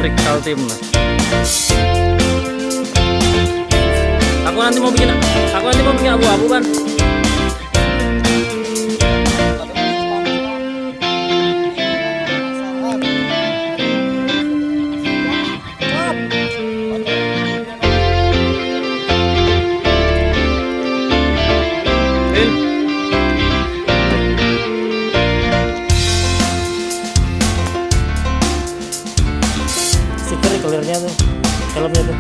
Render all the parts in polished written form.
Electrical Team. Aku nanti mau bikin abu-abu kan. Stiker clearnya tuh, helmnya tuh.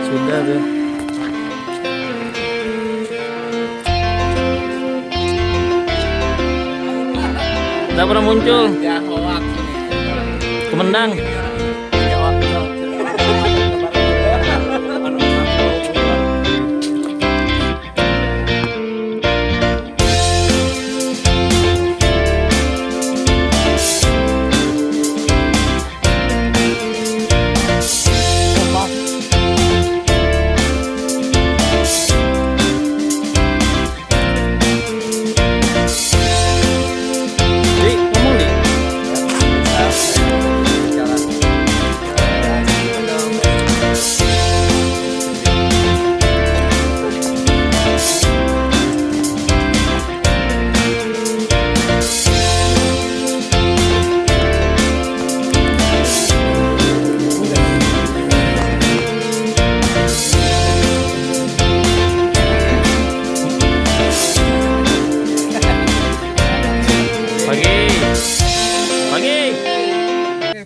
Sudah tuh. Tidak pernah muncul. Kemendang.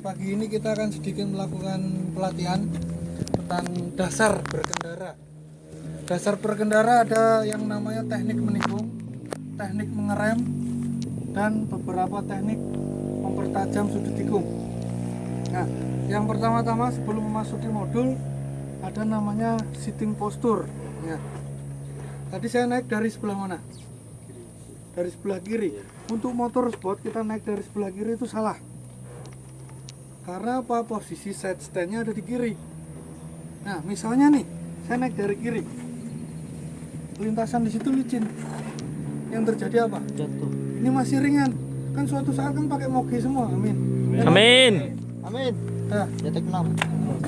Pagi ini kita akan sedikit melakukan pelatihan tentang dasar berkendara. Dasar berkendara ada yang namanya teknik menikung, teknik mengerem, dan beberapa teknik mempertajam sudut tikung. Nah, yang pertama-tama sebelum memasuki modul ada namanya sitting posture. Ya. Tadi saya naik dari sebelah mana? Dari sebelah kiri. Untuk motor sport kita naik dari sebelah kiri itu salah. Karena apa? Posisi side stand-nya ada di kiri. Nah, misalnya nih, saya naik dari kiri. Lintasan di situ licin. Yang terjadi apa? Jatuh. Ini masih ringan. Kan suatu saat kan pakai moge semua. Amin. Amin. Amin. Nah, Detek 6.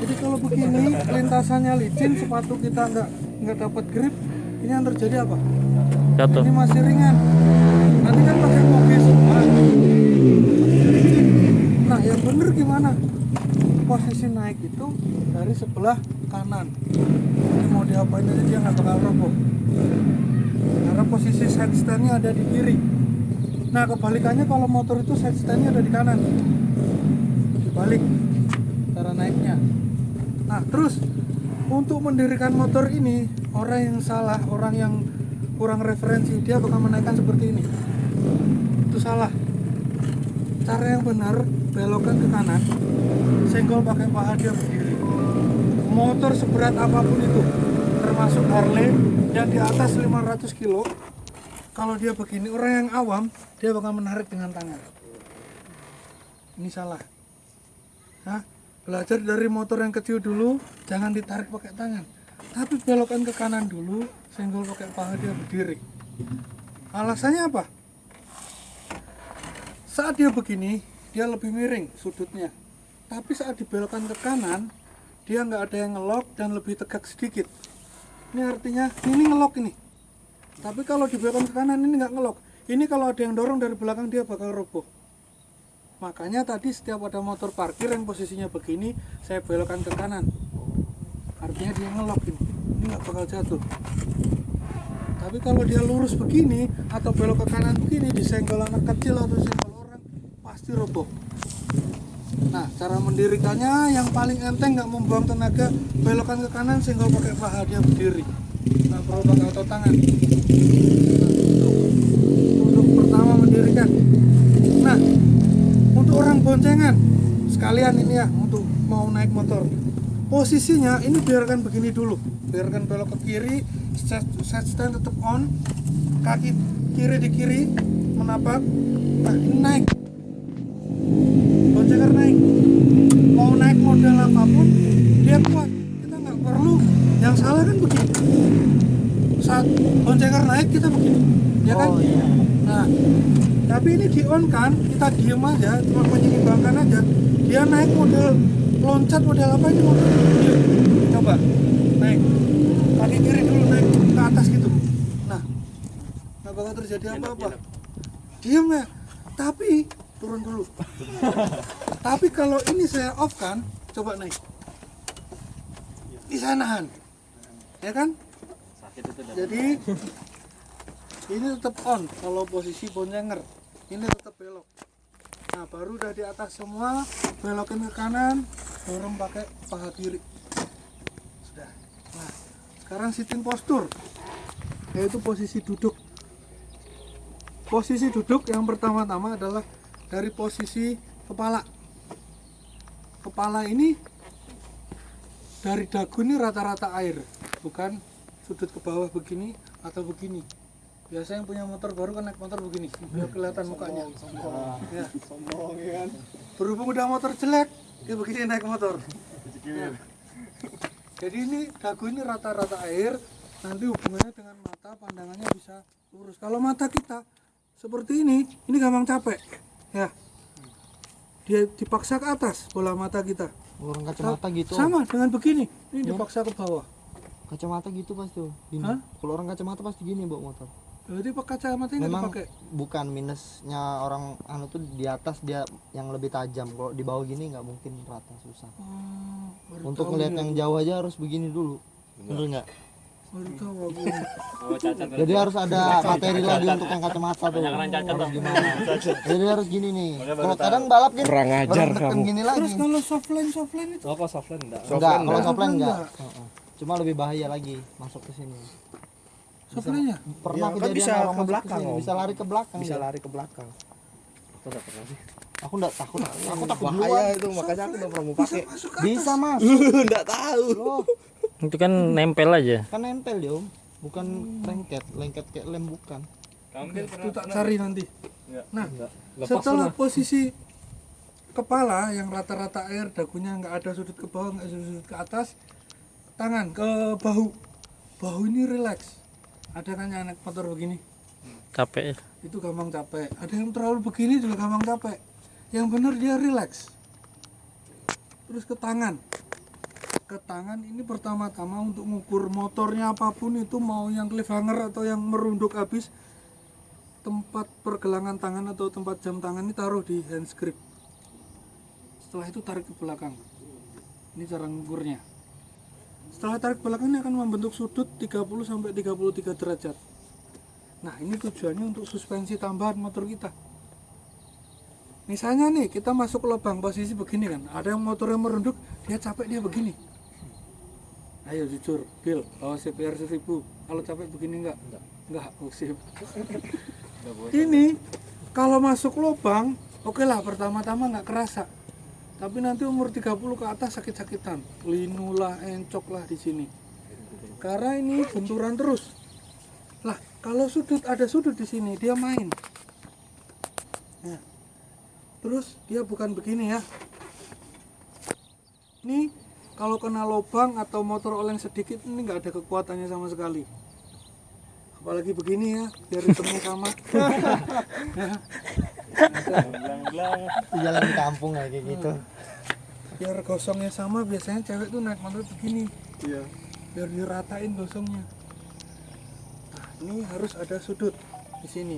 jadi kalau begini lintasannya licin, sepatu kita nggak dapat grip, ini yang terjadi apa? Jatuh. Ini masih ringan. Nanti kan pakai moge semua. Nah, yang bener gimana? Posisi naik itu dari sebelah kanan. Ini mau diapain aja dia nggak bakal roboh. Karena posisi side stand-nya ada di kiri. Nah, kebalikannya kalau motor itu side stand-nya ada di kanan. Dibalik cara naiknya. Nah, terus untuk mendirikan motor ini, orang yang salah, orang yang kurang referensi, dia bakal menaikkan seperti ini. Itu salah. Cara yang benar, belokkan ke kanan, senggol pakai paha dia berdiri. Motor seberat apapun itu, termasuk Harley yang di atas 500 kilo, kalau dia begini, orang yang awam, dia bakal menarik dengan tangan. Ini salah. Nah, belajar dari motor yang kecil dulu, jangan ditarik pakai tangan, tapi belokkan ke kanan dulu, senggol pakai paha dia berdiri. Alasannya apa? Saat dia begini, dia lebih miring sudutnya. Tapi saat dibelokkan ke kanan, dia nggak ada yang ngelok dan lebih tegak sedikit. Ini artinya ini ngelok ini. Tapi kalau dibelokkan ke kanan ini nggak ngelok. Ini kalau ada yang dorong dari belakang dia bakal roboh. Makanya tadi setiap ada motor parkir yang posisinya begini, saya belokkan ke kanan. Artinya dia ngelok ini. Ini nggak bakal jatuh. Tapi kalau dia lurus begini atau belok ke kanan begini, disenggol anak kecil atau senggol orang, pasti roboh. Nah, cara mendirikannya yang paling enteng, nggak membuang tenaga, belokkan ke kanan, senggol pakai paha dia berdiri. Nggak perlu pakai otot tangan. Nah, untuk pertama mendirikan. Nah, untuk orang boncengan sekalian ini ya, untuk mau naik motor, posisinya ini biarkan begini dulu, biarkan belok ke kiri, set stand tetap on, kaki kiri di kiri menapak. Nah, ini naik, boncengan naik, mau naik model apapun dia kuat. naik kita begini, ya kan? Oh iya. Nah, tapi ini di on kan, kita diem aja, cuma menyeimbangkan aja. Dia naik model loncat model apa ini model? Yuk, coba naik. Kaki kiri dulu naik ke atas gitu. Nah, nggak bakal terjadi apa-apa. Diem ya. Tapi turun dulu. Tapi kalau ini saya off kan, coba naik. Ini saya nahan, ya kan? Jadi ini tetap on kalau posisi boncenger, ini tetap belok. Nah baru udah di atas semua, belokin ke kanan, dorong pakai paha kiri. Sudah. Nah sekarang sitting postur, yaitu posisi duduk. Posisi duduk yang pertama-tama adalah dari posisi kepala. Kepala ini dari dagu ini rata-rata air, bukan sudut ke bawah begini atau begini. Biasa yang punya motor baru kan naik motor begini, biar kelihatan mukanya. Ya. Berhubung udah motor jelek, dia begini naik motor. Ya. Jadi ini dagu ini rata-rata air, nanti hubungannya dengan mata, pandangannya bisa lurus. Kalau mata kita seperti ini gampang capek. Ya. Dia dipaksa ke atas bola mata kita. Orang kacamata gitu. Sama dengan begini, ini dipaksa ke bawah. Kacamata gitu pasti tuh. Gini. Hah? Kalau orang kacamata pasti gini bawa motor. Jadi pakai kacamata ini Memang dipakai. bukan minusnya orang anu tuh di atas dia yang lebih tajam. Kalau di bawah gini nggak mungkin rata, susah. Oh, baru Untuk tahu ngeliat ini yang aku. jauh aja harus begini dulu. Bener nggak? Baru tahu aku. Jadi harus ada materi lagi untuk yang kacamata tuh. Harus gimana? Jadi harus gini nih. Kalau kadang balap kan Kurang ajar kamu. gini Terus lagi. kalau softline itu Oh, kok softline enggak? Enggak, kalau enggak. softline enggak. Enggak. Heeh. Cuma lebih bahaya lagi masuk ke sini. softline-nya Pernah Iya, kan kejadian bisa orang ke masuk belakang, sini, Om. bisa lari ke belakang. Bisa dia. lari ke belakang. Aku enggak pernah sih. Aku enggak takut. Aku takut Bahaya duluan. itu, makanya aku enggak pernah mau bisa pakai. masuk ke Bisa atas. mas. Enggak tahu. Loh, Itu kan nempel aja. kan nempel dia om. Bukan lengket kayak lem bukan. Itu tak cari nanti. Nah, Lepas setelah posisi kepala yang rata-rata air, dagunya nggak ada sudut ke bawah, nggak ada sudut ke atas, tangan ke bahu. Bahu ini rileks. Ada kan yang naik motor begini, Capek ya. itu gampang capek. Ada yang terlalu begini juga gampang capek. Yang benar dia rileks. Terus ke tangan. Ke tangan ini pertama-tama untuk mengukur motornya apapun itu, mau yang cliffhanger atau yang merunduk habis, tempat pergelangan tangan atau tempat jam tangan ini taruh di hand grip. Setelah itu tarik ke belakang. Ini cara ngukurnya. Setelah tarik ke belakang ini akan membentuk sudut 30 sampai 33 derajat. Nah, ini tujuannya untuk suspensi tambahan motor kita. Misalnya nih, kita masuk ke lubang posisi begini kan. Ada yang motornya merunduk, dia capek dia begini. Ayo jujur, Bill, bawa CPR 1000. Kalau capek begini enggak? Enggak, oh, sip. Ini kalau masuk lubang, oke lah pertama-tama nggak kerasa. Tapi nanti umur 30 ke atas sakit-sakitan. Linu lah, encok lah di sini. Karena ini benturan terus. Lah, kalau ada sudut di sini, dia main. Nah, terus dia bukan begini ya. Ini kalau kena lubang atau motor oleng sedikit, ini nggak ada kekuatannya sama sekali. Apalagi begini ya, biar ritmenya sama. Di jalan di kampung ya, kayak gitu. Biar gosongnya sama, biasanya cewek tuh naik motor begini. Iya. Biar diratain gosongnya. Nah, ini harus ada sudut di sini.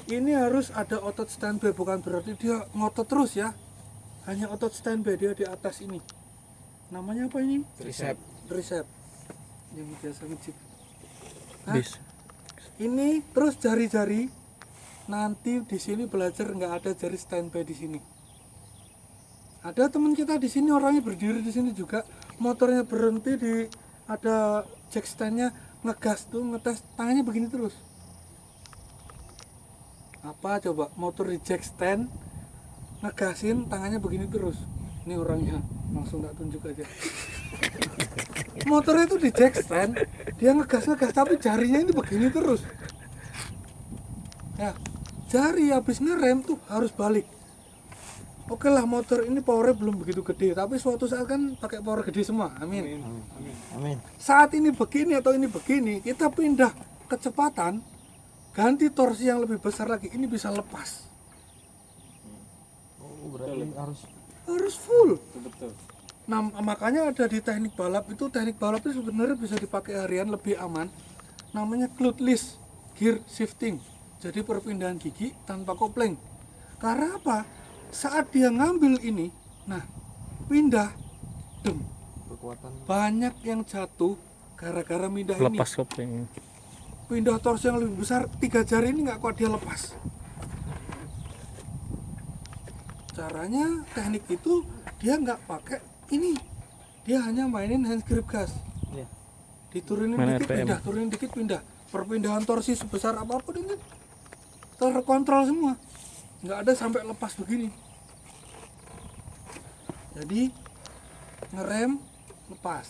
Ini harus ada otot standby, bukan berarti dia ngotot terus ya. Hanya otot standby, dia di atas ini. Namanya apa ini? Tricep. Tricep. Yang biasa ngejip. Bis. Ini terus jari-jari. Nanti di sini belajar nggak ada jari standby di sini. Ada teman kita di sini orangnya berdiri di sini juga, motornya berhenti di ada jack standnya, ngegas tuh ngetes tangannya begini terus. Apa coba motor di jack stand, ngegasin tangannya begini terus. Ini orangnya langsung tak tunjuk aja. Motornya itu di jack stand, dia ngegas tapi jarinya ini begini terus. Ya, jari habis ngerem tuh harus balik. Oke lah, motor ini powernya belum begitu gede, tapi suatu saat kan pakai power gede semua. Amin. Amin. Saat ini begini atau ini begini, kita pindah kecepatan, ganti torsi yang lebih besar lagi, ini bisa lepas. Oh, berarti Harus full. Betul. Nah, makanya ada di teknik balap itu sebenarnya bisa dipakai harian lebih aman. Namanya clutchless gear shifting. Jadi perpindahan gigi tanpa kopling. Karena apa? Saat dia ngambil ini, nah pindah, kekuatan. banyak yang jatuh gara-gara pindah ini. Lepas kopling. Pindah torsi yang lebih besar, 3 jari ini nggak kuat dia lepas. Caranya teknik itu dia nggak pakai ini, dia hanya mainin hand grip gas. Iya. Diturunin Main dikit RPM. pindah, turunin dikit pindah. Perpindahan torsi sebesar apapun ini terkontrol semua, nggak ada sampai lepas begini. Jadi ngerem lepas,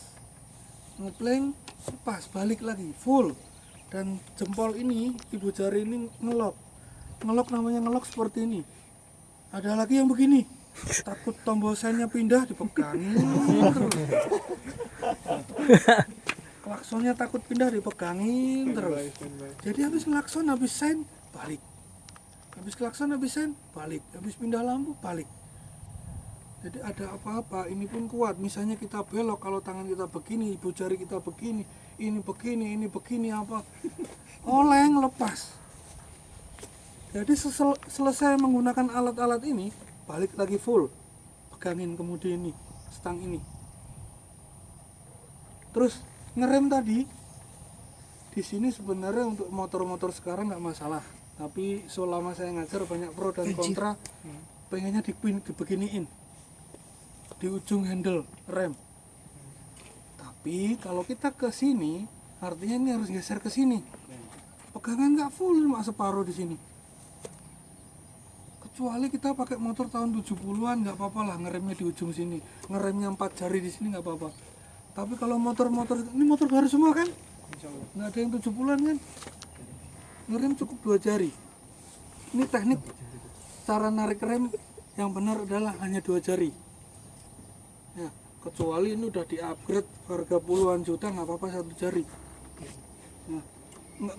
ngepleng lepas, balik lagi full. Dan jempol ini, ibu jari ini ngelok namanya ngelok seperti ini. Ada lagi yang begini, takut tombol sennya pindah dipegangin terus. Klaksonnya takut pindah dipegangin terus. Jadi habis ngelakson, habis sen balik, habis klakson, habis sen balik, habis pindah lampu balik. Jadi ada apa-apa ini pun kuat. Misalnya kita belok, kalau tangan kita begini, ibu jari kita begini, ini begini apa, oleng lepas. Jadi selesai menggunakan alat-alat ini, balik lagi full, pegangin kemudi ini, stang ini. Terus ngerem tadi, di sini sebenarnya untuk motor-motor sekarang nggak masalah. Tapi selama saya ngajar banyak pro dan kontra, pengennya dibeginiin di ujung handle rem. Tapi kalau kita ke sini, artinya ini harus geser ke sini. Pegangan nggak full, cuma separuh di sini. Kecuali kita pakai motor tahun 70-an nggak apa-apa lah ngeremnya di ujung sini, ngeremnya 4 jari di sini nggak apa-apa. Tapi kalau motor-motor ini motor baru semua kan, nggak ada yang 70-an kan, ngerem cukup 2 jari. Ini teknik cara narik rem yang benar adalah hanya 2 jari. Ya, kecuali ini udah di-upgrade harga puluhan juta, nggak apa-apa 1 jari. Nah,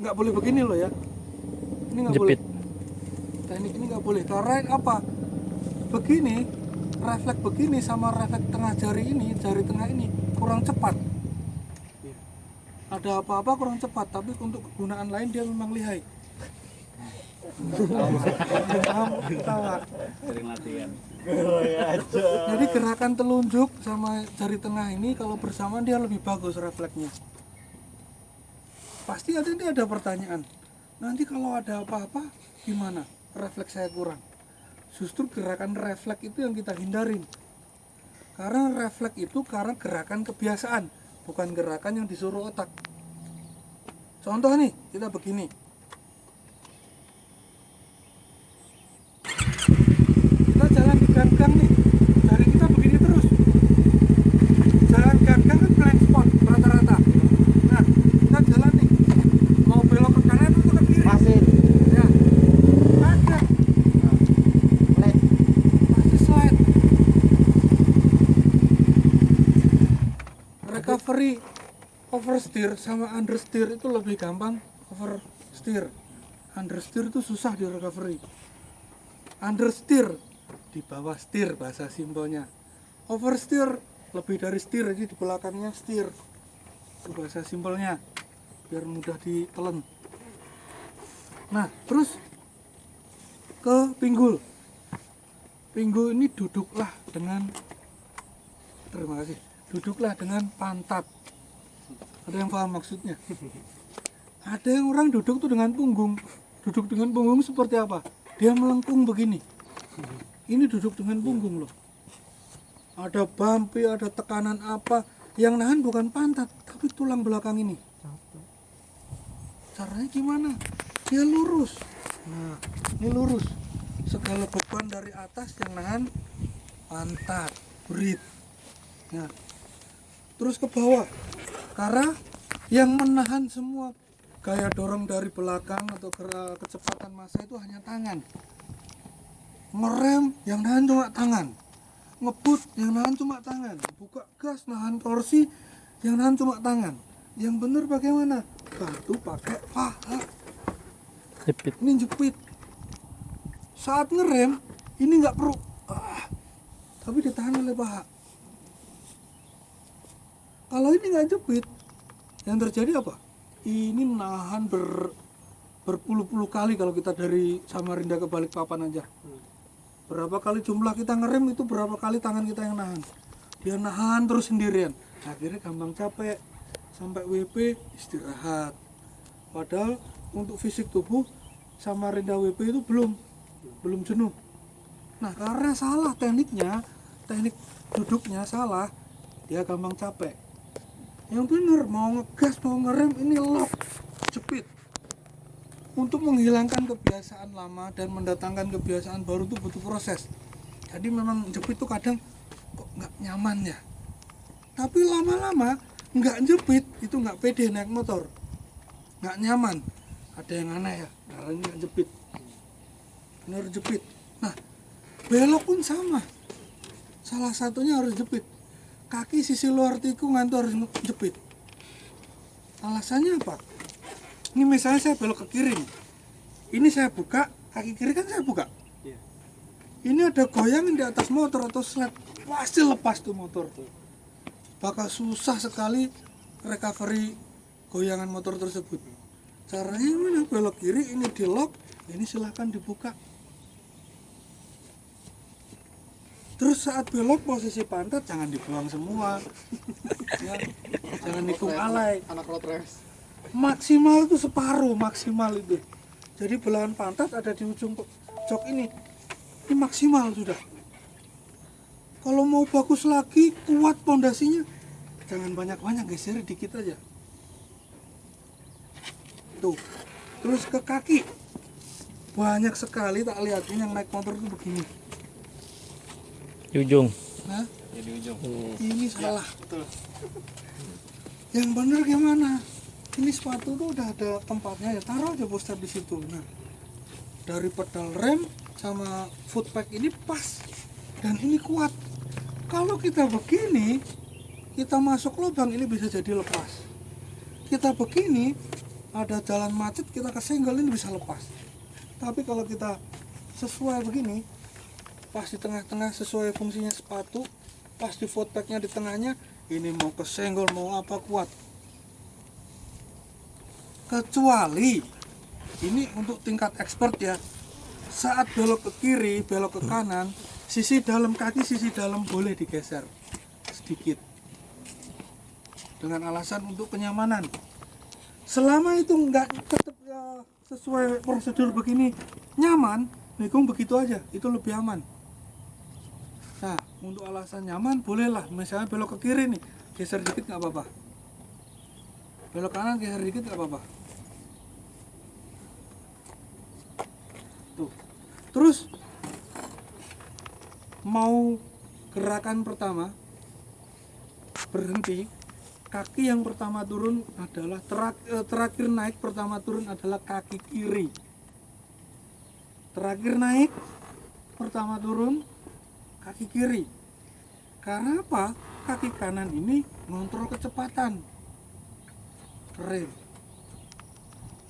nggak boleh begini loh ya. Ini nggak boleh. Jepit. Teknik ini nggak boleh. Karena apa? Begini, refleks begini sama refleks tengah jari ini, jari tengah ini kurang cepat. Ada apa-apa kurang cepat, tapi untuk kegunaan lain dia memang lihai. Ketawa. Sering latihan. Jadi gerakan telunjuk sama jari tengah ini kalau bersamaan dia lebih bagus refleksnya. Pasti ada pertanyaan. Nanti kalau ada apa-apa gimana? Refleks saya kurang. Justru gerakan refleks itu yang kita hindarin. Karena refleks itu karena gerakan kebiasaan, bukan gerakan yang disuruh otak. Contoh nih, kita begini. Kita jalan di gang-gang nih, jari kita begini terus. Jalan gang-gang kan blind spot rata-rata. Nah, kita jalan nih, mau belok ke kanan atau ke kiri? Pasir. Ya, ada. Led. Pasti slide. Recovery oversteer sama understeer itu lebih gampang. Oversteer, understeer itu susah di recovery. Understeer di bawah steer bahasa simpelnya. Oversteer lebih dari steer, jadi di belakangnya steer. Itu bahasa simpelnya biar mudah ditelen. Nah, terus ke pinggul. Pinggul ini duduklah dengan, terima kasih, duduklah dengan pantat. Ada yang paham maksudnya? Ada yang orang duduk tuh dengan punggung. Duduk dengan punggung seperti apa? Dia melengkung begini. Ini duduk dengan punggung loh. Ada bumpy, ada tekanan apa. Yang nahan bukan pantat, tapi tulang belakang ini. Caranya gimana? Dia lurus. Nah, ini lurus. Segala beban dari atas yang nahan pantat, breathe. Nah, terus ke bawah. Karena yang menahan semua gaya dorong dari belakang atau kecepatan massa itu hanya tangan. Ngerem yang nahan cuma tangan. Ngebut yang nahan cuma tangan. Buka gas nahan torsi yang nahan cuma tangan. Yang benar bagaimana? bantu pakai paha. Jepit. Ini jepit. Saat ngerem ini nggak perlu tapi ditahan oleh paha. Kalau ini nggak jepit, yang terjadi apa? Ini nahan berpuluh-puluh kali. Kalau kita dari Samarinda ke Balikpapan aja, berapa kali jumlah kita ngerem itu berapa kali tangan kita yang nahan. Dia nahan terus sendirian, akhirnya gampang capek. Sampai WP istirahat. Padahal untuk fisik tubuh Samarinda WP itu belum jenuh. Nah, karena salah tekniknya, teknik duduknya salah, dia gampang capek. Yang bener mau ngegas mau ngerem ini lock, jepit. Untuk menghilangkan kebiasaan lama dan mendatangkan kebiasaan baru itu butuh proses. Jadi memang jepit itu kadang kok nggak nyaman ya. Tapi lama-lama nggak jepit itu nggak pede naik motor, nggak nyaman. Ada yang aneh ya, karena ini nggak jepit. Ini harus jepit. Nah, belok pun sama. Salah satunya harus jepit. Kaki sisi luar tikungan itu harus jepit. Alasannya apa? Ini misalnya saya belok ke kiri nih. Ini saya buka, kaki kiri kan saya buka. Ini ada goyangan di atas motor atau sled, pasti lepas tuh motor. Bakal susah sekali recovery goyangan motor tersebut. Caranya mana? Belok kiri, ini di lock, ini silahkan dibuka. Terus saat belok posisi pantat jangan dibuang semua. Ya, jangan nikung alay. Anak road race. Maksimal itu separuh, maksimal itu. Jadi belahan pantat ada di ujung jok ini. Ini maksimal sudah. Kalau mau bagus lagi, kuat pondasinya, jangan banyak-banyak, geser dikit aja. Tuh. Terus ke kaki. Banyak sekali tak lihatin yang naik motor itu begini. Di ujung. Nah, Ya di ujung. ini salah. Betul. Yang bener gimana? Ini sepatu tuh udah ada tempatnya ya, taruh aja poster di situ. Nah, dari pedal rem sama footpack ini pas dan ini kuat. Kalau kita begini, kita masuk lubang ini bisa jadi lepas. Kita begini, ada jalan macet kita kesenggol ini bisa lepas. Tapi kalau kita sesuai begini, pas di tengah-tengah sesuai fungsinya sepatu, pas di footpacknya di tengahnya, ini mau kesenggol mau apa kuat. Kecuali ini untuk tingkat expert ya, saat belok ke kiri belok ke kanan, sisi dalam kaki sisi dalam boleh digeser sedikit dengan alasan untuk kenyamanan. Selama itu enggak tetap ya, sesuai prosedur begini nyaman, nikung begitu aja, itu lebih aman. Nah, untuk alasan nyaman bolehlah, misalnya belok ke kiri nih, geser dikit nggak apa-apa. Belok kanan geser dikit nggak apa-apa. Tuh. Terus mau gerakan pertama berhenti, kaki yang pertama turun adalah terakhir naik pertama turun adalah kaki kiri. Terakhir naik pertama turun kaki kiri. Karena apa? Kaki kanan ini ngontrol kecepatan rem.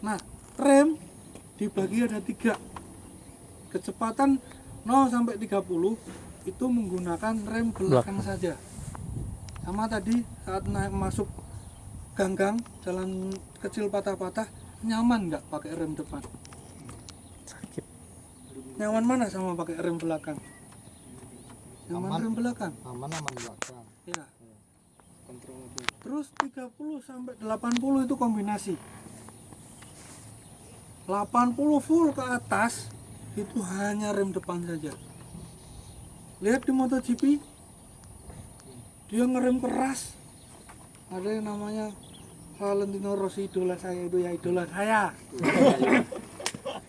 Nah, rem dibagi ada 3. Kecepatan 0 sampai 30 itu menggunakan rem belakang saja. Sama tadi saat naik masuk ganggang jalan kecil patah-patah, nyaman nggak pakai rem depan? Sakit. Nyaman mana sama pakai rem belakang? Nyaman Aman. rem belakang. Aman belakang. Ya. Kontrol mobil. Terus 30 sampai 80 itu kombinasi. 80 full ke atas itu hanya rem depan saja. Lihat di MotoGP, dia ngerem keras. Ada yang namanya Valentino Rossi, idola saya itu ya, idola saya.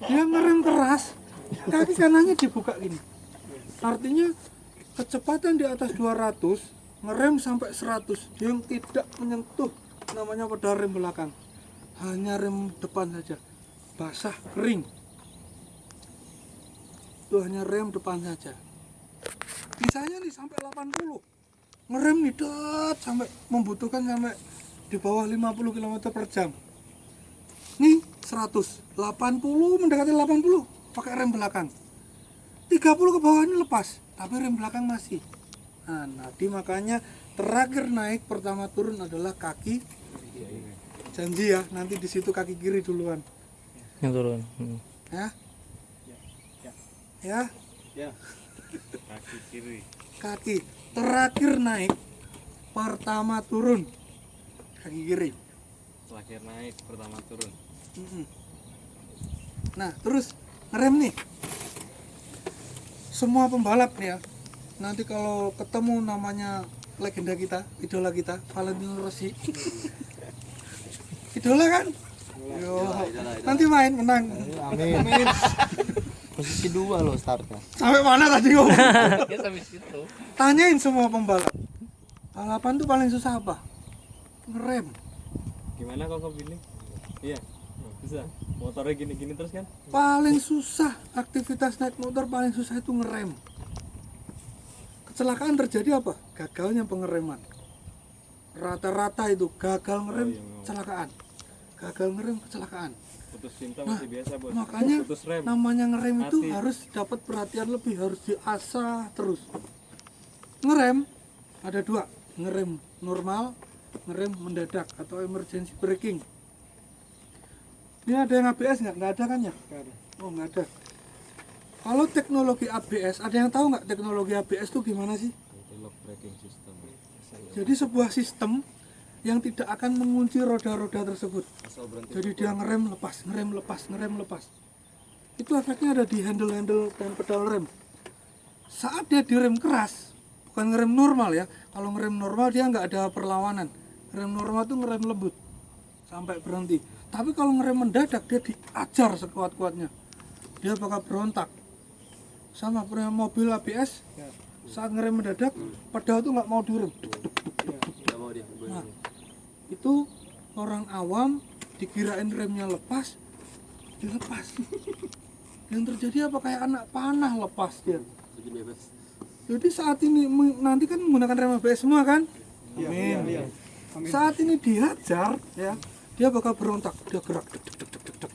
Dia ngerem keras, kaki kanannya dibuka gini. Artinya kecepatan di atas 200, ngerem sampai 100, yang tidak menyentuh namanya pedal rem belakang, hanya rem depan saja, basah kering. Itu hanya rem depan saja. Misalnya nih sampai 80, ngerem nih sampai membutuhkan sampai di bawah 50 km per jam. 100, 80 mendekati 80 pakai rem belakang. 30 ke bawah ini lepas, tapi rem belakang masih. Nah, nanti makanya terakhir naik pertama turun adalah kaki. Janji ya, nanti di situ kaki kiri duluan. Yang turun. Ya. Ya. Ya, Ya. Kaki kiri. kaki terakhir naik pertama turun kaki kiri. Terakhir naik, pertama turun. Mm-mm. Nah, terus ngerem nih. Semua pembalap nih ya. Nanti kalau ketemu namanya legenda kita, idola kita, Valentino Rossi. Idola kan? Yo. Nanti main menang. Amin. Posisi 2 loh startnya. Sampai mana tadi om? Ya sampai situ. Tanyain semua pembalap. Balapan tuh paling susah apa? Ngerem. Gimana kok kau pilih? Iya. Bisa. Motornya gini-gini terus kan? Paling susah aktivitas naik motor paling susah itu ngerem. Kecelakaan terjadi apa? Gagalnya pengereman. Rata-rata itu gagal ngerem, kecelakaan. Gagal ngerem, kecelakaan. Putus cinta masih biasa, Bos. Makanya Putus rem. namanya ngerem itu Mati. harus dapat perhatian lebih, harus diasah terus. Ngerem ada 2, ngerem normal, ngerem mendadak atau emergency braking. Ini ada yang ABS nggak? Nggak ada kan ya? Oh nggak ada. Kalau teknologi ABS, ada yang tahu nggak teknologi ABS itu gimana sih? Lock braking system. Jadi sebuah sistem yang tidak akan mengunci roda-roda tersebut. Asal berhenti. Jadi dia ngerem lepas, ngerem lepas, ngerem lepas. Itu efeknya ada di handle-handle dan pedal rem. Saat dia direm keras, bukan ngerem normal ya. Kalau ngerem normal dia nggak ada perlawanan. Ngerem normal itu ngerem lembut sampai berhenti. Tapi kalau ngerem mendadak dia diajar sekuat-kuatnya. Dia bakal berontak. Sama punya mobil ABS, saat ngerem mendadak, pedal tuh nggak mau direm. Nah, itu orang awam dikirain remnya lepas, dilepas. Yang terjadi apa? Kayak anak panah lepas dia. Jadi saat ini nanti kan menggunakan rem ABS semua kan? Amin. Saat ini dihajar ya, dia bakal berontak, dia gerak,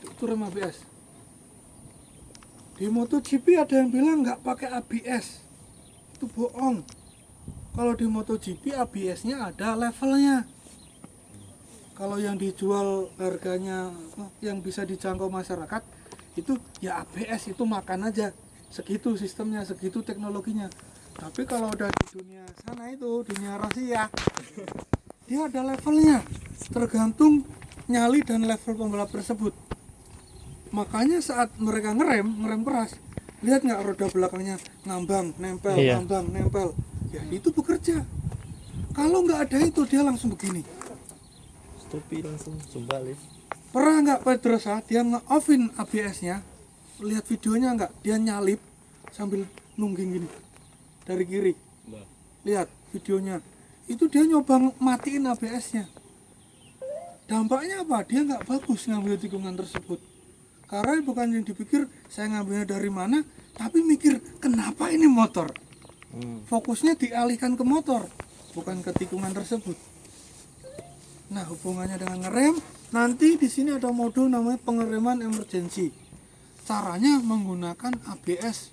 itu rem ABS. Di MotoGP ada yang bilang nggak pakai ABS, itu bohong. Kalau di MotoGP ABS-nya ada levelnya. Kalau yang dijual harganya yang bisa dijangkau masyarakat itu ya ABS, itu makan aja. Segitu sistemnya, segitu teknologinya. Tapi kalau udah di dunia sana itu, dunia rahasia, dia ada levelnya. Tergantung nyali dan level pembalap tersebut. Makanya saat mereka ngerem keras, lihat nggak roda belakangnya ngambang, nempel, Iya. ngambang, nempel. Ya itu bekerja. Kalau nggak ada itu dia langsung begini. Stupi langsung balik. Pernah nggak Pedrosa dia nge-offin ABS-nya? Lihat videonya nggak? Dia nyalip sambil nungging gini dari kiri. Mbak. Lihat videonya. Itu dia nyoba matiin ABS-nya. Dampaknya apa? Dia nggak bagus ngambil tikungan tersebut. Karena bukan yang dipikir saya ngambilnya dari mana, tapi mikir kenapa ini motor. Fokusnya dialihkan ke motor, bukan ke tikungan tersebut. Nah, hubungannya dengan ngerem, nanti di sini ada modul namanya pengereman emergency. Caranya menggunakan ABS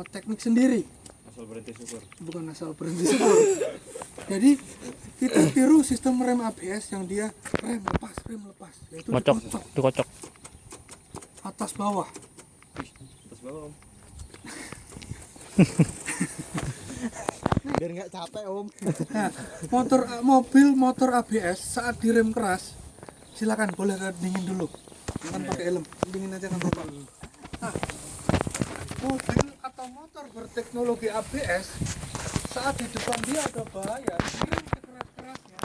teknik sendiri, Asal berhenti syukur. bukan asal berhenti syukur. Jadi kita tiru sistem rem ABS yang dia rem lepas, yaitu Kocok, dikocok dikocok. atas bawah. Terus bawah, Om. Biar nggak capek om. Nah, motor ABS saat direm keras, silakan boleh dingin dulu, kan pakai helm, dingin aja kan bapak. Nah, mobil atau motor berteknologi ABS saat di depan dia ada bahaya, direm sekeras-kerasnya,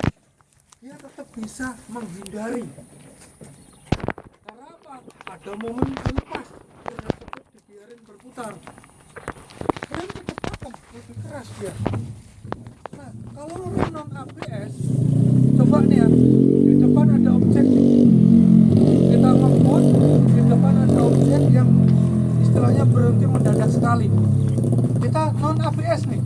dia tetap bisa menghindari. Karena apa? Ada momen lepas, roda tersebut dibiarin berputar. Rem tetap pakem, lebih keras dia. Nah, kalau rem non ABS, coba nih ya, di depan ada objek, kita ngebut, di depan ada objek yang istilahnya berhenti mendadak sekali. Kita non ABS nih,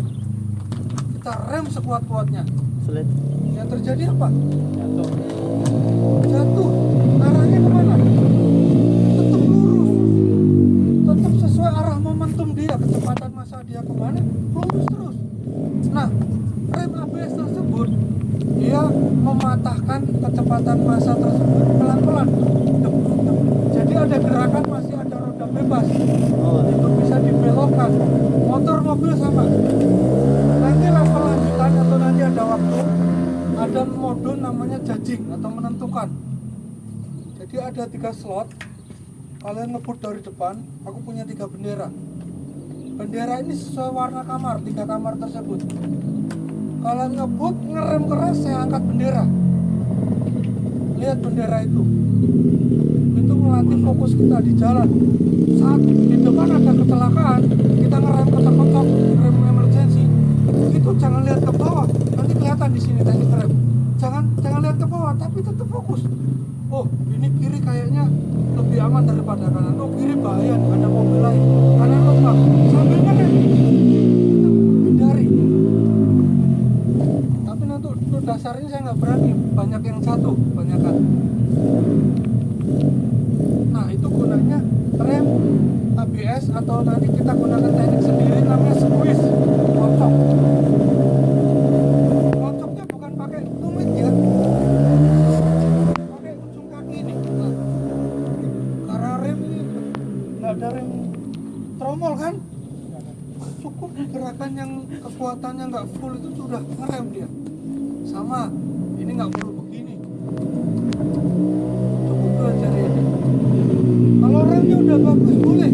kita rem sekuat-kuatnya. Sulit. Yang terjadi apa? Jatuh. Jatuh. Arahnya kecepatan massa dia kemana, lurus terus. Nah, rem ABS tersebut dia mematahkan kecepatan massa tersebut pelan-pelan. Jadi ada gerakan, masih ada roda bebas. Itu bisa dibelokkan. Motor mobil sama. Nanti level lanjutan atau nanti ada waktu, ada mode namanya judging atau menentukan. Jadi ada 3 slot. Kalian ngebut dari depan, aku punya 3 bendera. Bendera ini sesuai warna kamar, 3 kamar tersebut. Kalian ngebut, ngerem keras, saya angkat bendera. Lihat bendera itu melatih fokus kita di jalan. Saat di depan ada kecelakaan, kita ngerem ketok-ketok, rem emergency, itu jangan lihat ke bawah, nanti kelihatan di sini teknik rem. Jangan lihat ke bawah, tapi tetap fokus. Oh, ini kiri kayaknya lebih aman daripada kanan. Oh, kiri bahaya, ada mobil lain. Kanan lembab, sambil ngerem. Hindari. Tapi nanti untuk dasarnya saya nggak berani, banyak yang jatuh, banyakan. Nah, itu gunanya rem ABS atau nanti kita gunakan teknik sendiri namanya squeeze, kocok. Kocoknya bukan pakai tumit ya, pakai ujung kaki ini. Nah, karena rem ini nggak ada rem tromol kan, cukup gerakan yang kekuatannya nggak full itu sudah ngerem dia. Sama, ini nggak perlu begini, cukup belajar ini. Kalau remnya udah bagus boleh,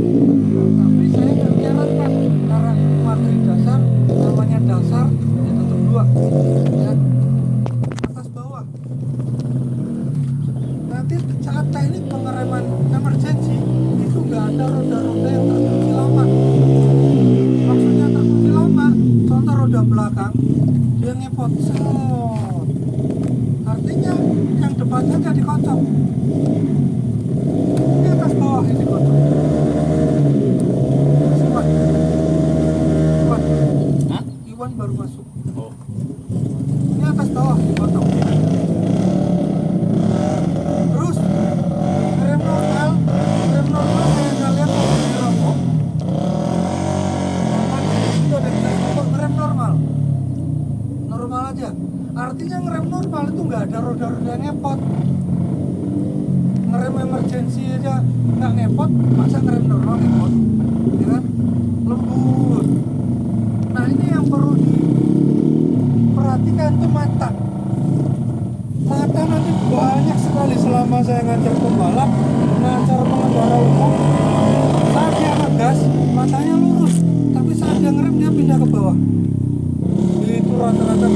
tapi saya nggak menyarankan karena materi dasar namanya dasar ya tetap 2 ya, atas bawah. Nanti saat teknik pengereman emergency itu nggak ada roda-roda yang terkunci lama. Maksudnya terkunci lama, contoh roda belakang dia ngepot selot, artinya yang depan saja dikocok. Ini atas bawah ini dikocok. Cepat. Hah? Iwan baru masuk. Oh. Ini atas bawah dikocok. Terus rem normal kayak kalian mau beli rokok. Itu ada kita rokok ngerem normal aja. Artinya ngerem normal itu nggak ada roda-roda ngepot. Ngerem emergency aja nggak ngepot, masa ngerem normal ngepot, ya kan? Lembut. Nah, ini yang perlu diperhatikan tuh mata nanti banyak sekali selama saya ngajar pembalap, ngajar pengendara umum. Saat dia ngegas matanya lurus, tapi saat dia ngerem dia pindah ke bawah. Itu rata-rata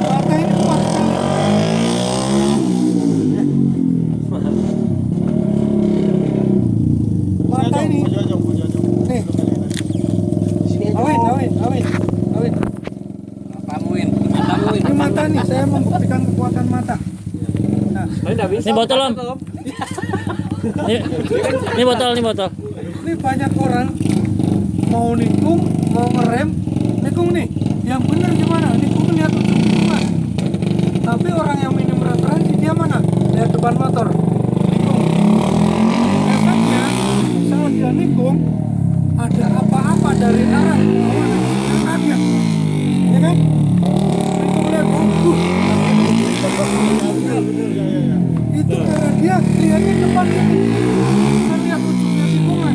mata ini kuat sekali. Mata ini nih, awin. Tamuin. Ini mata nih, saya membuktikan kekuatan mata. Nah, Ini botol om. Ini botol. ini banyak orang mau nikung, mau ngerem, nikung nih. Yang benar gimana? Nikung lihat ujung tikungan. Tapi orang yang minim referensi dia mana? Lihat depan motor, nikung. Efeknya saat dia nikung, ada apa-apa dari arah bawah yang kaget, ya kan? Nikung lihat, itu karena dia lihatnya depan ini, bukan lihat ujungnya tikungan.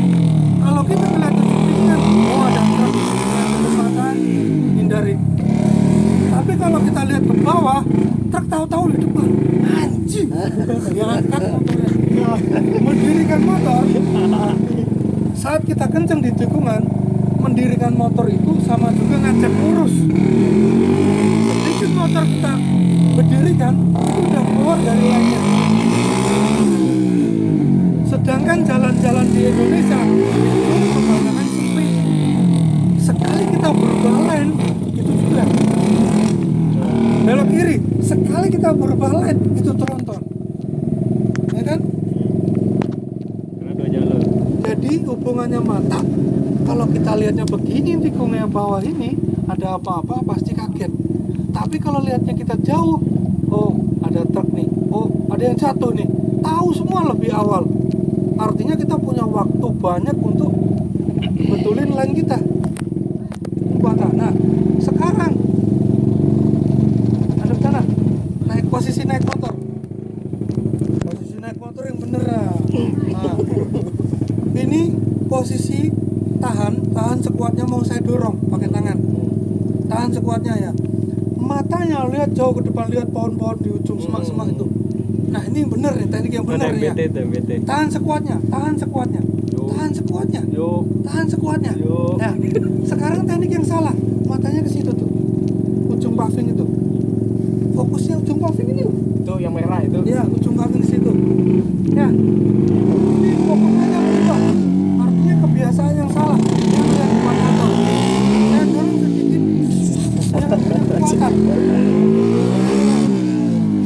Kalau kita melihat ujung tikungan, oh ada truk, ada kecepatan, hindari. Tapi kalau kita lihat ke bawah, truk tahu-tahu di depan, anjing, dia angkat motornya, mendirikan motor. Saat kita kenceng di tikungan, mendirikan motor itu sama juga ngajak lurus. Sedikit motor kita berdirikan, itu udah keluar dari lainnya. Sedangkan jalan-jalan di Indonesia itu kebanyakan sempit. Sekali kita berubah lane, itu juga belok kiri. Sekali kita berubah lane, itu tronton, ya kan? Karena 2 jalur. Jadi hubungannya mata, kalau kita lihatnya begini tikungnya bawah ini ada apa-apa pasti kaget. Tapi kalau lihatnya kita jauh, oh ada truk nih, oh ada yang jatuh nih, tahu semua lebih awal. Artinya kita punya waktu banyak untuk betulin lane kita. Nah, sekarang ada sana posisi naik motor yang bener. Nah, ini posisi tahan sekuatnya, mau saya dorong pakai tangan, tahan sekuatnya ya. Matanya lihat jauh ke depan, lihat pohon-pohon di ujung semak-semak itu. Nah, ini yang bener nih, teknik yang bener ya. Tahan sekuatnya. Nah, sekarang teknik yang salah, matanya ke situ tuh, ujung paving itu. Fokusnya ujung paving ini loh. Itu yang merah itu. Ya, ujung paving situ. Ya, ini fokusnya yang berubah. Artinya kebiasaan yang salah. Yang depan motor. Saya dorong sedikit. Saya kekuatan.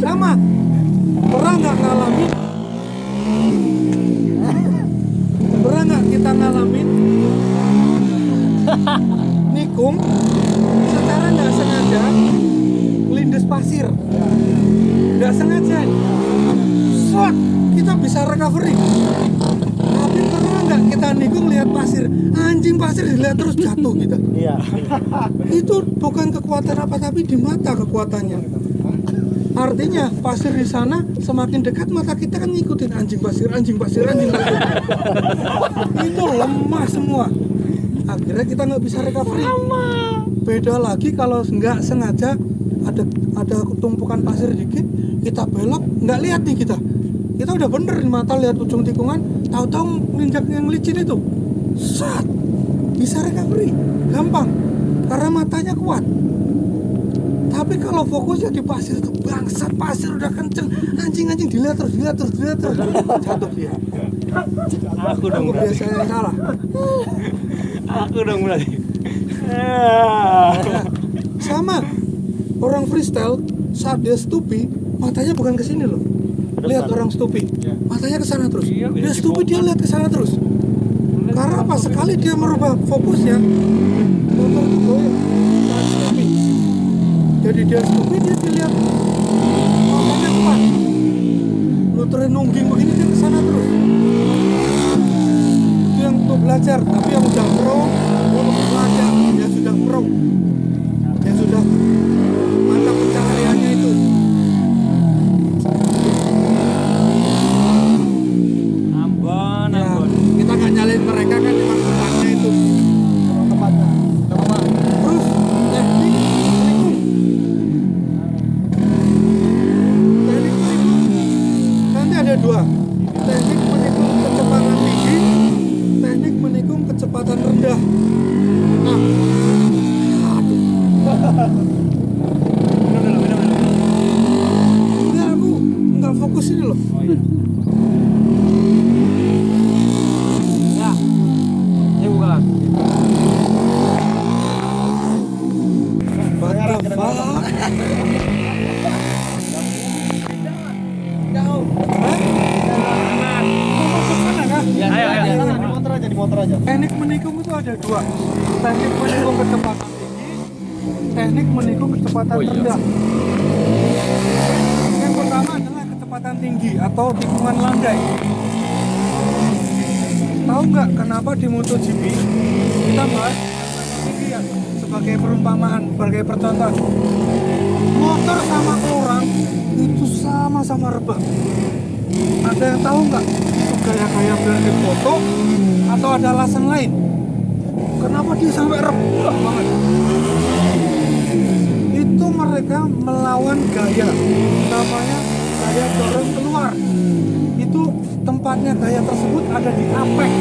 Sama. Pernah nggak kita ngalamin nikung secara nggak sengaja lindes pasir, nggak sengaja, shot, kita bisa recovery. Tapi pernah nggak kita nikung lihat pasir, anjing pasir dilihat terus jatuh kita. Iya. Itu bukan kekuatan apa, tapi di mata kekuatannya. Artinya pasir di sana semakin dekat mata kita kan ngikutin anjing pasir. Itu lemah semua. Akhirnya kita nggak bisa recovery. Beda lagi kalau nggak sengaja ada tumpukan pasir dikit, kita belok nggak lihat nih kita udah bener di mata lihat ujung tikungan, tahu-tahu nginjak yang licin itu, sat, bisa recovery gampang karena matanya kuat. Tapi kalau fokusnya di pasir itu, bangsat, pasir udah kenceng, anjing dilihat terus jatuh dia. Aku dong berarti. Biasanya yang salah. Aku dong berarti. Sama orang freestyle saat dia stupi, matanya bukan ke sini loh. Lihat orang stupi, matanya ke sana terus. Dia stupi, dia lihat ke sana terus. Karena apa? Sekali dia merubah fokusnya, motor itu goyang saat stupi. Jadi dia stupi, dia dilihat matanya kuat. Muterin nungging begini dia ke sana terus. Itu yang untuk belajar, tapi yang udah pro, belajar, yang sudah pro, yang sudah mata pencahariannya itu. Ambon. Kita nggak nyalain mereka kan, emang tempatnya itu, emang tempatnya. Terus teknik menikung nanti ada dua, teknik menikung kecepatan tinggi, teknik menikung kecepatan rendah. Nah, ini aku nggak fokus ini loh. Ya. Ini bukan. What the fuck? Di motor aja. Teknik menikung itu ada dua, teknik menikung kecepatan tinggi, teknik menikung kecepatan rendah. Yang pertama adalah kecepatan tinggi atau tikungan landai. Tahu nggak kenapa di MotoGP kita bahas tinggi ya, sebagai perumpamaan, sebagai percontohan. Motor sama orang itu sama-sama rebah. Ada yang tahu nggak itu gaya-gaya biar difoto atau ada alasan lain? Kenapa dia sampai rebah banget? Itu mereka melawan gaya, namanya gaya dorong keluar. Itu tempatnya gaya tersebut ada di apek.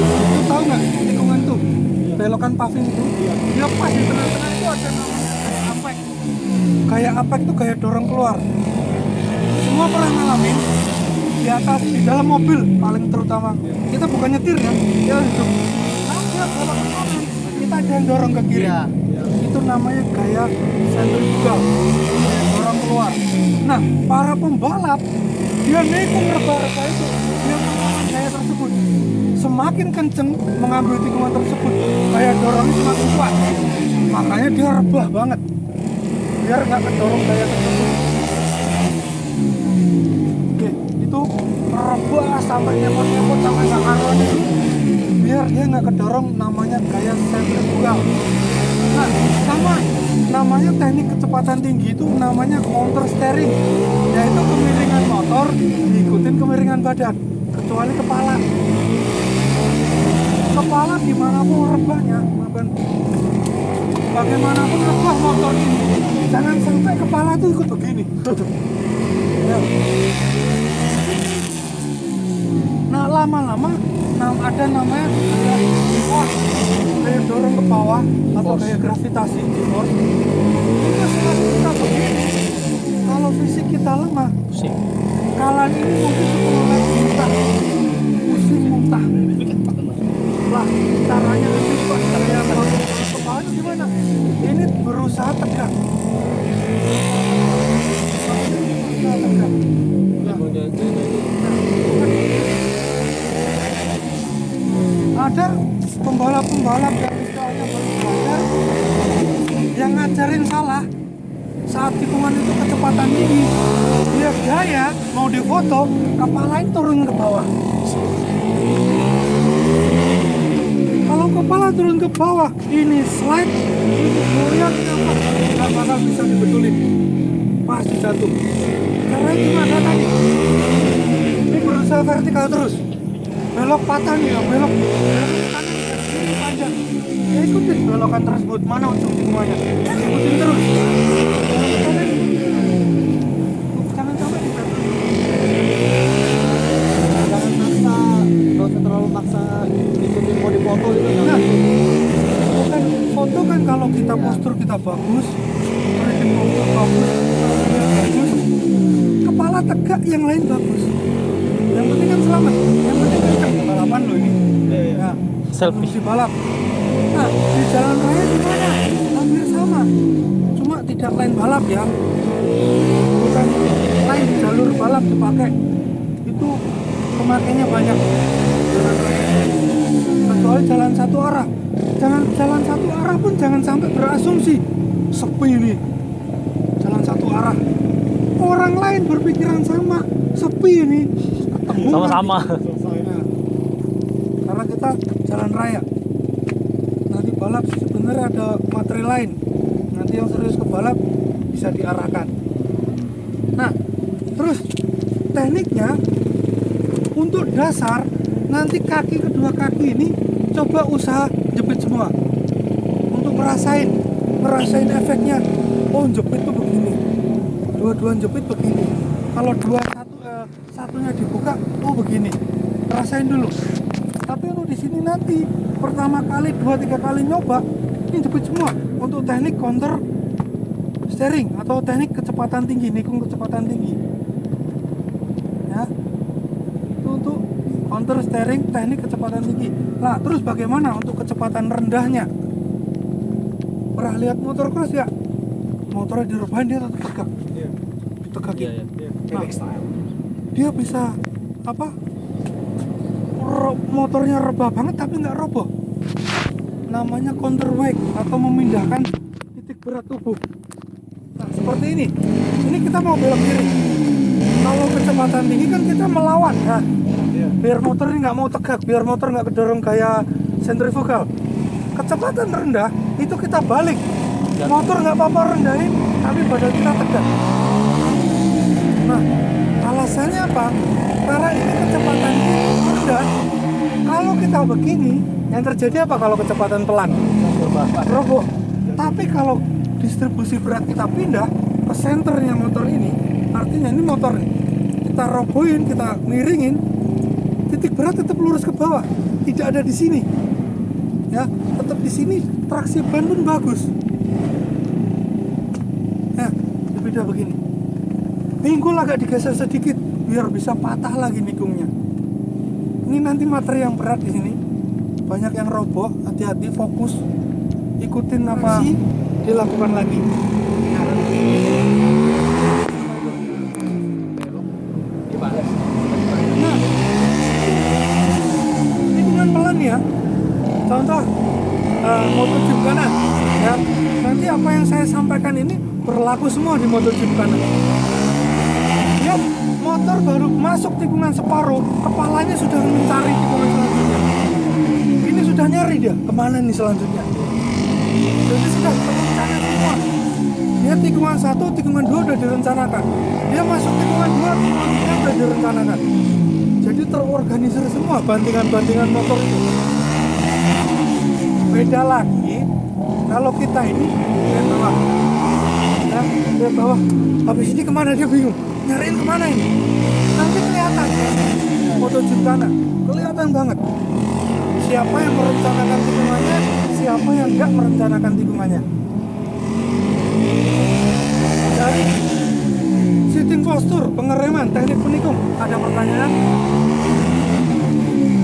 Itu tahu nggak tikungan tuh? Belokan paving itu, dia pas di tengah-tengah itu ada namanya gaya apek. Gaya apek itu gaya dorong keluar. Semua pernah ngalamin di atas, di dalam mobil paling terutama. Kita bukan nyetir kan, dia hidup. Nah, dia belok ke kanan, kita ada yang dorong ke kiri. Itu namanya gaya sentrifugal, dorong keluar. Nah, para pembalap dia nikung rebah-rebah itu, dia melawan gaya tersebut. Semakin kenceng mengambil tikungan tersebut, gaya dorongnya semakin kuat. Makanya dia rebah banget, biar nggak kedorong gaya tersebut. Oke, itu rebah sampai nyepot-nyepot sampai nggak karuan itu, biar dia nggak kedorong, namanya gaya sentrifugal. Nah, sama namanya teknik kecepatan tinggi itu namanya counter steering, yaitu kemiringan motor diikutin kemiringan badan, kecuali kepala. Kepala gimana pun rebahnya, bagaimanapun rebah motor ini, jangan sampai kepala tuh ikut begini. Ya. Nah, lama-lama ada namanya gaya dorong ke bawah atau gaya gravitasi force. Itu setelah kita begini, kalau fisik kita lemah, kalan ini mungkin 10 meter muntah, pusing muntah. Lah, caranya lebih pas gaya dorong ke bawah itu gimana? Ini berusaha tegak. Ada pembalap-pembalap yang istilahnya baru belajar yang ngajarin salah saat tikungan itu kecepatan tinggi, dia gaya mau difoto kepalain turun ke bawah. Kalau kepala turun ke bawah, ini slide, ini goyang apa, nggak bakal bisa dibetulin, pasti jatuh. Karena gimana tadi? Ini berusaha vertikal terus, belok patah nih, belok kanan ini panjang. Ya ikutin belokan tersebut, mana ujung tikungannya, ikutin terus. Jangan sampai dibetulin. Jangan maksa, nggak usah terlalu maksa ikutin mau dipoto itu. Nah, bukan foto kan kalau kita postur kita bagus, tracking postur bagus, kepala tegak, yang lain bagus. Yang penting kan selamat, yang penting kan balapan loh ini. Ya, Selfie. di balap. Nah, di jalan raya gimana? Hampir sama, cuma tidak lain balap ya. Bukan lain jalur balap dipakai. Itu pemakainya banyak. Jalan raya. Kecuali jalan satu arah. Jangan jalan satu arah pun jangan sampai berasumsi sepi ini. Jalan satu arah. Orang lain berpikiran sama, sepi ini. Ketemu Sama-sama. Nah, karena kita jalan raya. Nanti balap sebenarnya ada materi lain. Nanti yang serius ke balap bisa diarahkan. Nah, terus tekniknya untuk dasar, nanti kedua kaki ini coba usaha jepit semua untuk ngerasain efeknya. Oh, jepit tuh begini, dua-dua jepit begini. Kalau satunya dibuka, oh begini. Rasain dulu. Tapi untuk di sini nanti pertama kali 2-3 kali nyoba, ini jepit semua untuk teknik counter steering atau teknik kecepatan tinggi, nikung kecepatan tinggi. Ya, itu untuk counter steering teknik kecepatan tinggi. Nah, terus bagaimana untuk kecepatan rendahnya? Pernah lihat motor cross ya? Motornya direbahin, dia tetap tegak. Ditegakin. Nah, dia bisa apa? Motornya rebah banget tapi nggak roboh. Namanya counterweight atau memindahkan titik berat tubuh. Nah, seperti ini. Ini kita mau belok kiri. Kalau kecepatan tinggi kan kita melawan. Nah, biar motor ini nggak mau tegak, biar motor nggak kedorong kayak sentrifugal. Kecepatan rendah itu kita balik. Motor nggak apa-apa rendahin, tapi badan kita tegak. Nah, alasannya apa? Karena ini kecepatan rendah. Kalau kita begini, yang terjadi apa kalau kecepatan pelan? Roboh. Tapi kalau distribusi berat kita pindah ke senternya motor ini, artinya ini motor nih, kita robohin, kita miringin, titik berat tetap lurus ke bawah, tidak ada di sini. Ya, tetap di sini, traksi ban pun bagus. Ya, beda begini. Pinggul agak digeser sedikit biar bisa patah lagi nikungnya. Ini nanti materi yang berat di sini. Banyak yang roboh, hati-hati, fokus. Ikutin apa dilakukan lagi. Nah, tikungan pelan ya. Contoh MotoGP kanan ya. Nanti apa yang saya sampaikan ini berlaku semua di MotoGP kanan. Ya, motor baru masuk tikungan separuh, kepalanya sudah mencari tikungan selanjutnya. Ini sudah nyari dia, kemana nih selanjutnya? Jadi sudah terencana semua. Dia tikungan 1, tikungan 2 udah direncanakan. Dia masuk tikungan 2, tikungan 3 udah direncanakan. Jadi terorganisir semua bantingan-bantingan motor itu. Beda lagi kalau kita ini lihat bawah, ya, lihat bawah. Habis ini kemana dia bingung, nyariin kemana ini? Nanti kelihatan ya, foto Gymkhana kelihatan banget. Siapa yang merencanakan tikungannya, siapa yang nggak merencanakan tikungannya. Dari sitting posture, pengereman, teknik penikung, ada pertanyaan?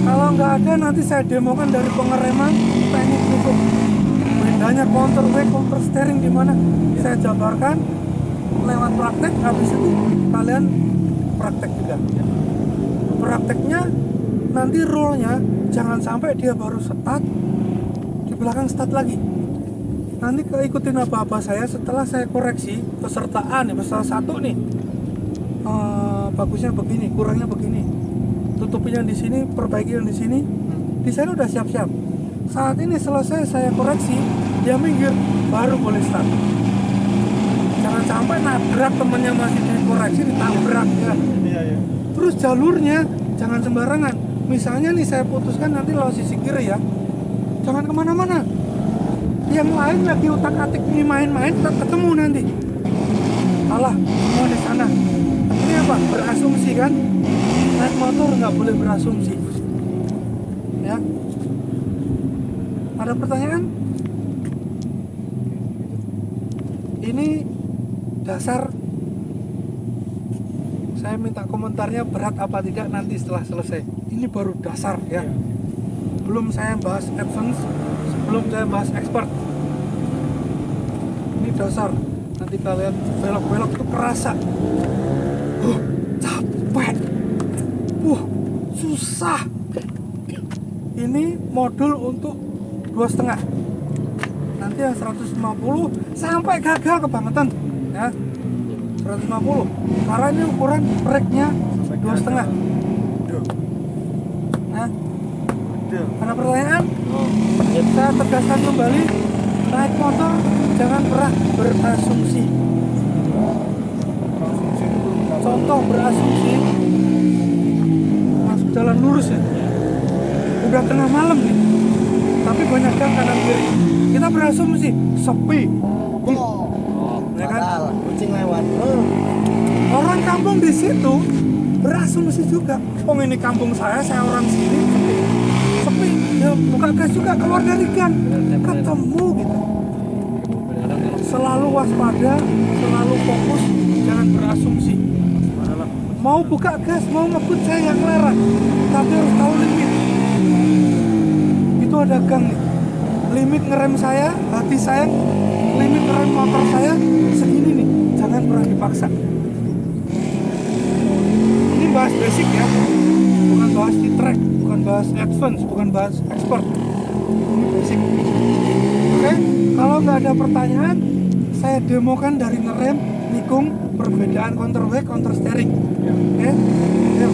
Kalau nggak ada, nanti saya demokan dari pengereman, teknik penikung. Bedanya counter wake, counter steering di mana? Saya jabarkan lewat praktek. Habis itu kalian praktek juga. Prakteknya nanti rollnya jangan sampai dia baru start di belakang start lagi. Nanti ikutin apa-apa saya setelah saya koreksi peserta A nih, peserta 1 nih. Bagusnya begini, kurangnya begini. Tutupin yang di sini, perbaiki yang di sini. Di sana udah siap-siap. Saat ini selesai saya koreksi, dia minggir, baru boleh start. Jangan sampai nabrak temennya masih dikoreksi, ditabrak ya. Terus jalurnya jangan sembarangan. Misalnya nih saya putuskan nanti lewat sisi kiri ya, jangan kemana-mana. Yang lain lagi utak-atik nih main-main, ketemu nanti. Alah, mau di sana. Ini apa? Berasumsi kan? Naik motor nggak boleh berasumsi. Ya. Ada pertanyaan? Ini dasar. Saya minta komentarnya berat apa tidak nanti setelah selesai. Ini baru dasar ya. Belum saya bahas advance, sebelum saya bahas expert. Ini dasar. Nanti kalian belok-belok itu kerasa. Capek. Susah. Ini modul untuk 2,5. Nanti yang 150 sampai gagal kebangetan ya. 150 karena ini ukuran brake-nya 2,5. Nah, ada pertanyaan? Saya tegaskan kembali, naik motor jangan pernah berasumsi. Contoh berasumsi, masuk jalan lurus ya, udah tengah malam nih, tapi banyak gang kanan kiri. Kita berasumsi sepi. Ya kan? Kucing lewat. Orang kampung di situ berasumsi juga. Oh ini kampung saya orang sini sepi. Ya buka gas juga keluar dari gang. Ketemu gitu. Selalu waspada, selalu fokus, jangan berasumsi. Mau buka gas, mau ngebut saya yang larang, tapi harus tahu limit. Itu ada gang nih. Limit ngerem saya, hati saya, limit ngerem motor saya segini nih. Jangan pernah dipaksa. Ini bahas basic ya, bukan bahas di track, bukan bahas advance, bukan bahas expert. Ini basic. Oke, kalau nggak ada pertanyaan, saya demokan dari ngerem, nikung, perbedaan counter wake, counter steering. Oke, yuk.